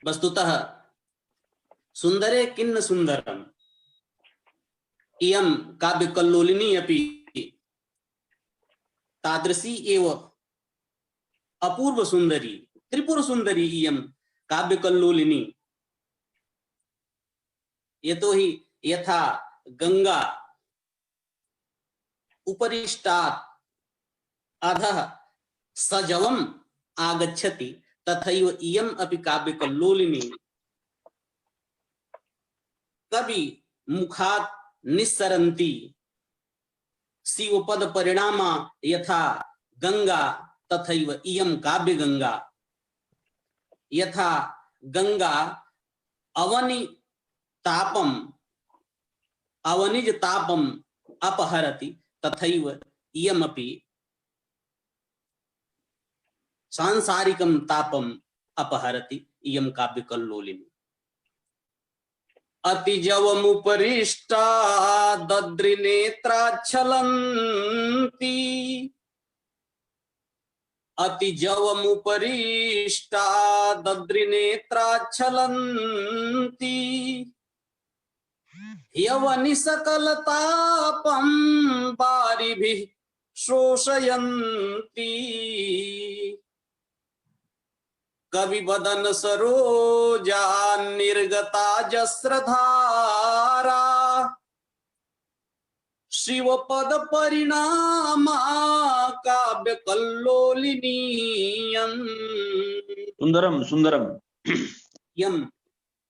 वस्तुतः सुंदरे किन्न सुंदरम इयं काव्यकल्लोलिनी अपि तादृशी एव अपूर्व सुंदरी त्रिपुर सुंदरी इयं काव्यकल्लोलिनी। यतोहि यथा गंगा उपरिष्टात् अधः सजलम् आगच्छति तथैव इयम् अपि काव्यकल्लोलिनी कवि मुखात् निस्सरन्ति शिवपद परिणामा यथा गंगा तथैव इयं काव्य गंगा। यथा गंगा अवनि तापम अवनिज तापम अपहरति तथैव इयमपि सांसारिकं तापम अपहरति इयं काव्यकल्लोलिनी। अतिजवमुपरिष्टा दद्रिनेत्राच्छलन्ति अतिजवमुपरिष्टा दद्रिनेत्राच्छलन्ति यवनि सकलतापं वारिभिः शोषयन्ति कविवदन सरोजा निर्गता जस्रधारा शिवपद परिणामा काव्य कल्लोलिनीयम्। सुंदरम सुंदरम यम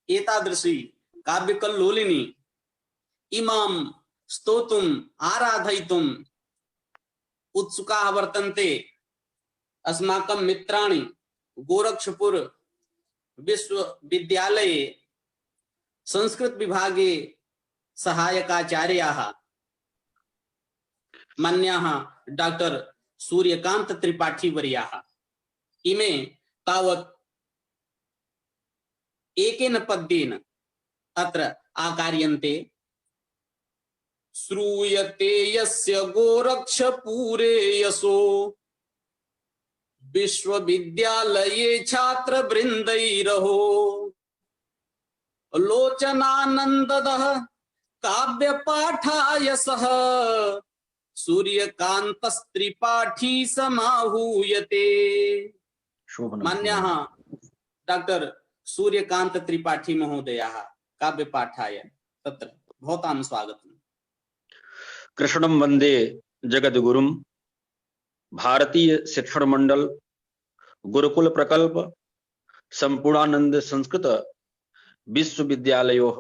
एतादृशी काव्य कल्लोलिनी इमां स्तोतुम् आराधयितुम् उत्सुकाः वर्तन्ते अस्माकं मित्राणि गोरक्षपुर विश्वविद्यालये संस्कृत विभागे सहायकाचार्याः मान्याः डॉक्टर सूर्यकांत त्रिपाठी वर्याः इमे तावत् एकेन पद्येन अत्र आकार्यन्ते। श्रूयते यस्य गोरक्षपुरे यशो विश्वविद्यालये छात्र वृंदैरहो लोचनानंददः काव्य पाठाय सह सूर्यकांतस्त्रिपाठी समाहूयते। मान्याः डॉक्टर सूर्यकांत त्रिपाठी महोदयाः काव्य पाठाय तत्र भवतां स्वागतम्। कृष्णं वंदे जगद्गुरुं भारतीय शिक्षण मंडल गुरुकुल प्रकल्प संपूर्णानंद संस्कृत विश्वविद्यालयोः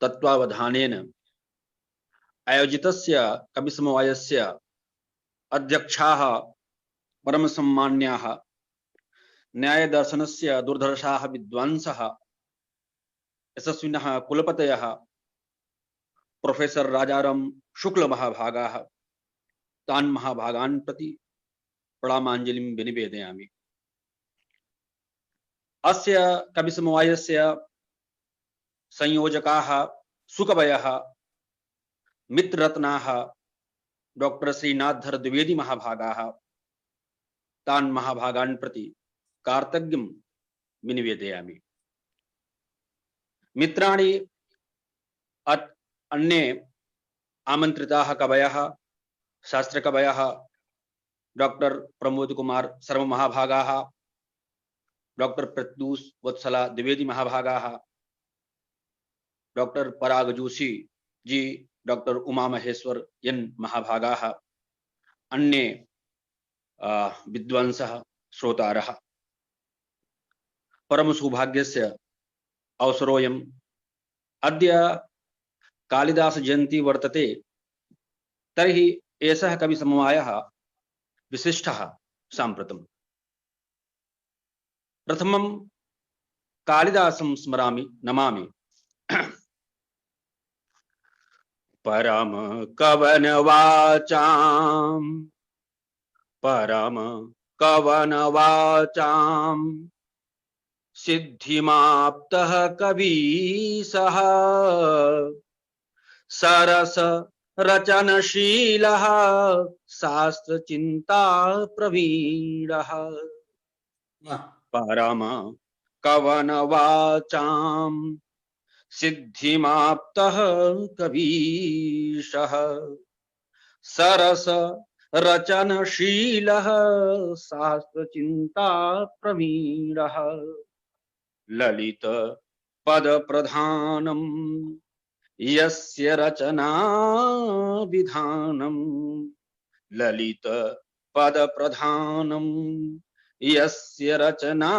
तत्वावधानेन आयोजितस्य कविसमवायस्य अध्यक्षाः परमसम्मान्याः न्यायदर्शनस्य दुर्धर्षाः विद्वांसः यशस्विनः कुलपतयः प्रोफेसर राजाराम शुक्ल महाभागाः तान् महाभागान् प्रति प्रणामाञ्जलिं विनिवेदयामि। अस्य कविसमवायस्य संयोजकाः सुकवयः मित्ररत्नाः डॉक्टर श्रीनाथधर द्विवेदी महाभागाः तान् महाभागान् प्रति कार्तज्ञं विनिवेदयामि। मित्राणि अन्ये आमंत्रिताः कवयः शास्त्र कवयः डॉक्टर प्रमोद कुमार शर्मा महाभागाः डॉक्टर प्रत्यूष वत्सला द्विवेदी महाभागाः डॉक्टर पराग जोशी जी डॉक्टर उमा महेश्वर एन महाभागाः अन्ये विद्वांसः श्रोतारः परम सौभाग्यस्य अवसरोऽयम्। अद्य कालिदास जयंती वर्तते तर्हि एषः कविसमवायः विशिष्टः साम्प्रतम्। प्रथमं कालिदासं स्मरामि नमामि। परम कवन वाचां सिद्धिमाप्तः कवीशः सरस रचनशीलः शास्त्र चिंता प्रवीणः। परम कवनवाचाम् सिद्धिमाप्तः कवीशः सरस रचनशीलः शास्त्रचिन्ता प्रवीणः ललित पद प्रधानम् यस्य रचना विधानम् ललित पद प्रधानम् यस्य रचना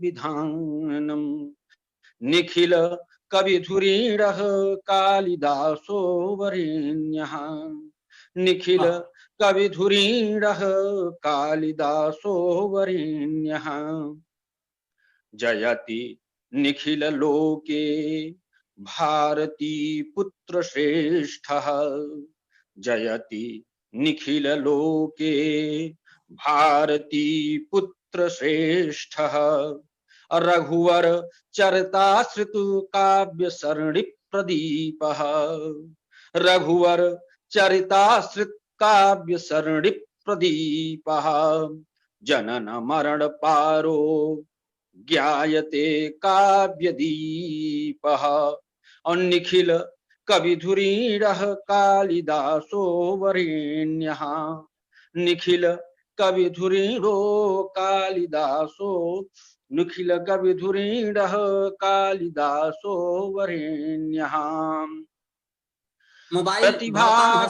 विधानम् निखिल कविधुरीणः कालिदासो वरेण्यः निखिल कविधुरीणः कालिदासो वरेण्यः जयति निखिल लोके भारती पुत्र श्रेष्ठः जयति निखिल लोके भारती पुत्र श्रेष्ठः रघुवर चरिताश्रित काव्य सरणि प्रदीपः रघुवर चरिताश्रित काव्य सरणि प्रदीपः जनन मरण पारो ज्ञायते काव्य दीपः और निखिल कविधुरीणः कालिदासो वरेण्यः निखिल कविधुरीणो कालिदासो निखिल कविधुरीणः कालिदासो वरेण्यः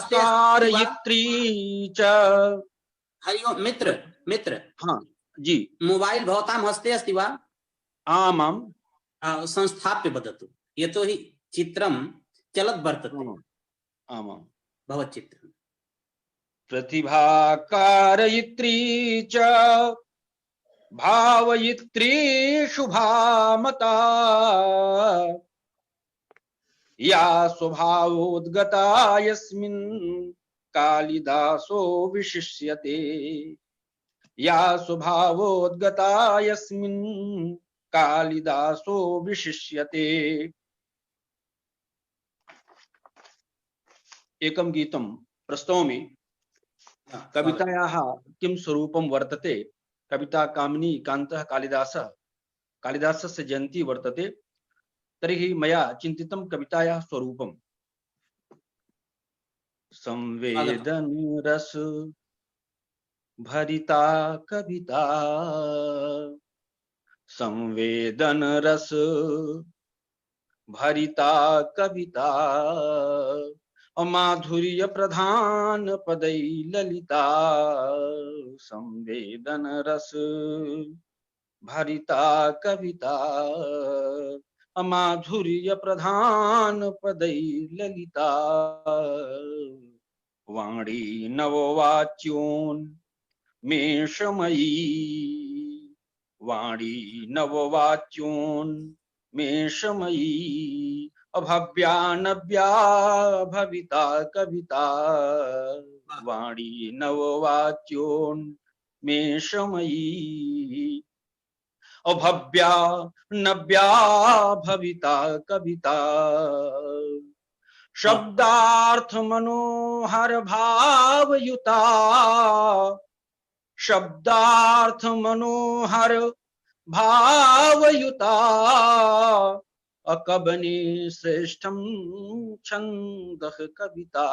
प्रतिभाकारयित्री च हरि ओम मित्र मित्र हाँ जी मोबाइल भवतां हस्ते अस्ति वा आमां संस्थाप्य वदतु यतोहि चित्रं चलत् वर्तते आमां भवच्चित्रं प्रतिभाकारयित्री च भावयित्री शुभामता या स्वभावोद्गता यस्मिन् कालिदासो विशिष्यते या स्वभावोद्गता यस्मिन् कालिदासो विशिष्यते एकं गीतं प्रस्तौमि कवितायाः किं स्वरूपं वर्तते कविता कामिनी कान्तः कालिदासः कालिदासस्य जयन्ती वर्तते तर्हि मया चिन्तितं कवितायाः स्वरूपं संवेदन रस भरिता कविता संवेदन रस भरिता कविता माधुर्य प्रधान पदै ललिता संवेदन रस भरिता कविता माधुर्य प्रधान पदै ललिता वाणी नववाच्योन् मेषमयी वाणी नववाच्योन् मेषमयी अभव्या नव्या भविता कविता वाणी नववाच्योन् मेषमयी अभव्या नव्या भविता कविता शब्दार्थ मनोहर भावयुता शब्दार्थ मनोहर भावयुता अकबने श्रेष्ठं छन्दः कविता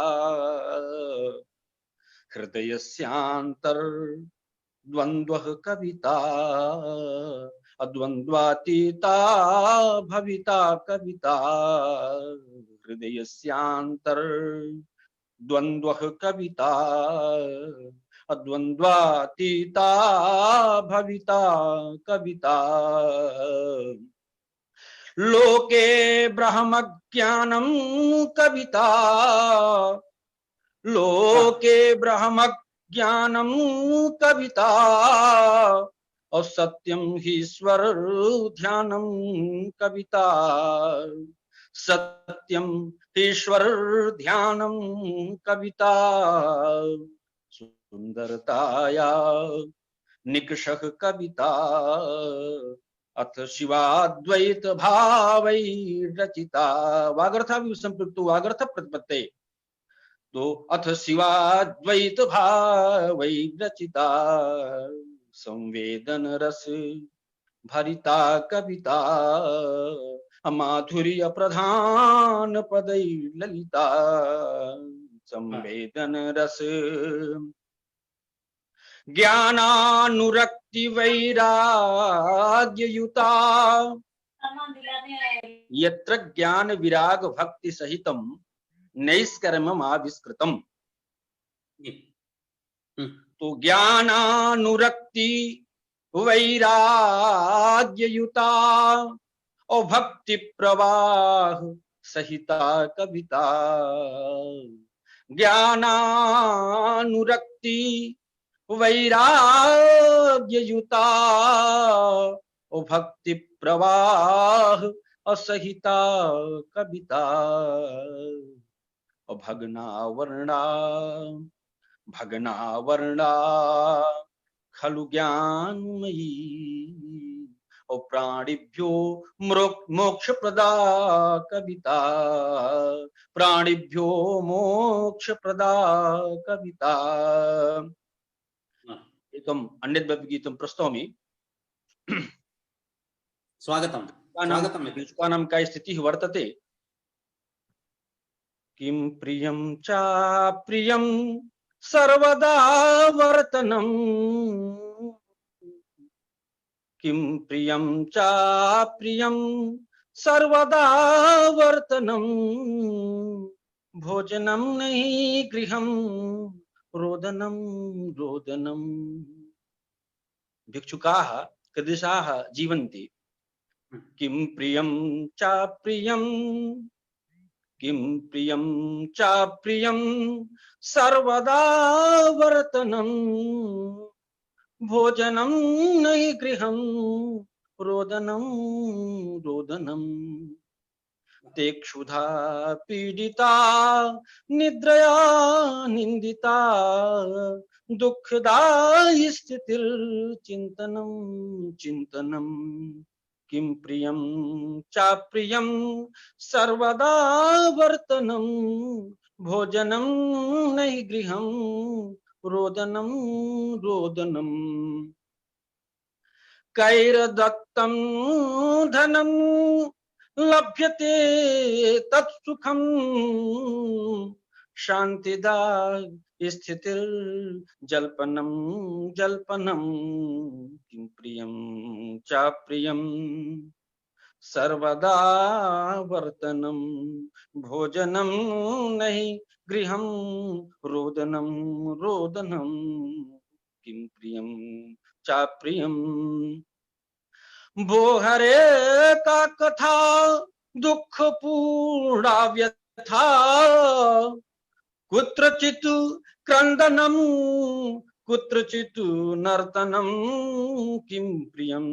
हृदयस्यान्तर द्वन्द्वः कविता अद्वन्द्वातीता भविता कविता हृदयस्यान्तर द्वन्द्वः कविता अद्वन्द्वातीता भविता कविता लोके ब्रह्मज्ञानं कविता लोके ब्रह्मज्ञानं कविता और सत्यम ही ईश्वर ध्यानम कविता सत्यम ईश्वर ध्यानम कविता सुंदरताया निकषः कविता अथ शिवाद्वैत भावै रचिता वागर्थाभि संपृक्तो वागर्थ प्रतिपत्ते तो अथ शिवाद्वैत भावै रचिता संवेदन रस भरिता कविता माधुर्य प्रधान पदै ललिता संवेदन रस ज्ञानानुरक्ति वैराग्य युता यत्र ज्ञान विराग भक्ति सहितम नैष्कर्म्यम आविष्कृतम। जी। तो ज्ञानानुरक्ति वैराग्य युता और भक्ति प्रवाह सहिता कविता। ज्ञानानुरक्ति वैराग्य युता और भक्ति प्रवाह असहिता कविता। और भगना वर्णा खलु ज्ञानमयी और प्राणिभ्यो मोक्ष प्रदा कविता। प्राणिभ्यो मोक्ष प्रदा कविता। एकम अन्यद् गीतं प्रस्तौमि। स्वागतम स्वागतम मित्र। युष्कानां का स्थितिः वर्तते। किं प्रियं चाप्रियं सर्वदा वर्तनम्। किं प्रियं चाप्रियं सर्वदा वर्तनम्। भोजनं नहि गृहं रोदनं रोदनम्। भिक्षुकाः कीदृशाः जीवन्ति। किं प्रियं चाप्रियं किं प्रियं चाप्रियं सर्वदा वर्तनम्। भोजनं नहि गृहं रोदनं रोदनम्। ते क्षुधा पीडिता निद्रया निन्दिता दुःखदायि स्थितिर्चिन्तनं चिन्तनम्। किं प्रियं चाप्रियं सर्वदा वर्तनम्। भोजनं नहि गृहं रोदनं रोदनम्। कैर्दत्तं धनं लभ्यते तत्सुखं। शान्तिदा स्थितिर्जल्पनं जल्पनं। किं प्रियं चाप्रियं सर्वदा वर्तनम्। भोजनं नहि गृहं रोदनं रोदनम्। किं प्रियं चाप्रियं। वो हरे का कथा दुख पूर्णा व्यथा। कुत्रचित् क्रन्दनं कुत्रचित् नर्तनं। किं प्रियं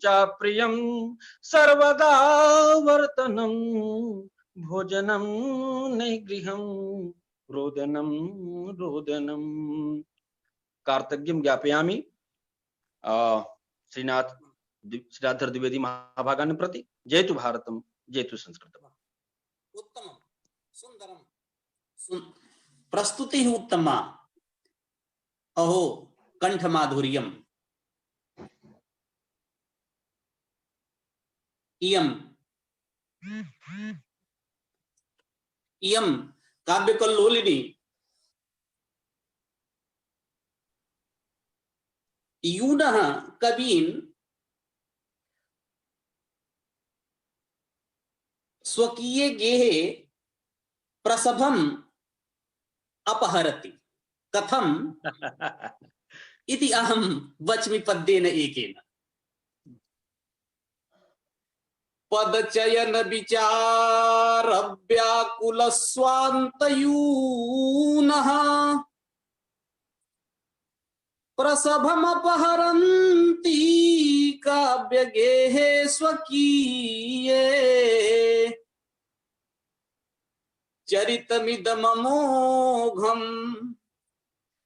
चाप्रियं सर्वदा वर्तनं। भोजनं नहि गृहं रोदनं रोदनम्। कार्तज्ञं ज्ञापयामि श्रीनाथधर द्विवेदी महाभागान् प्रति। जयतु भारतम जयतु संस्कृतम्। उत्तमं सुंदरम प्रस्तुति ही उत्तमा। अहो कंठ माधुर्यम इयं काव्यकल्लोलिनी यूनः कवीन् स्वकीये गेहे प्रसभम् अपहरति। कथम् इति अहं वच्मि पद्येन एकेन। पदचयन विचार व्याकुल स्वान्तयूनः प्रसभमपहरन्ति काव्यगेहे स्वकीये। चरितमिदममोघम्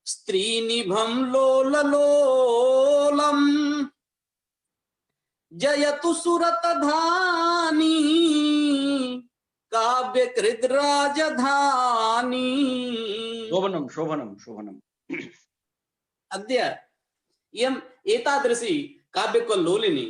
स्त्रीनिभं लोललोलम्। जयतु सुरतधानी काव्यकृद् राजधानी। शोभनं शोभनं शोभनम्। अद्य इयम् एतादृशी काव्यकल्लोलिनी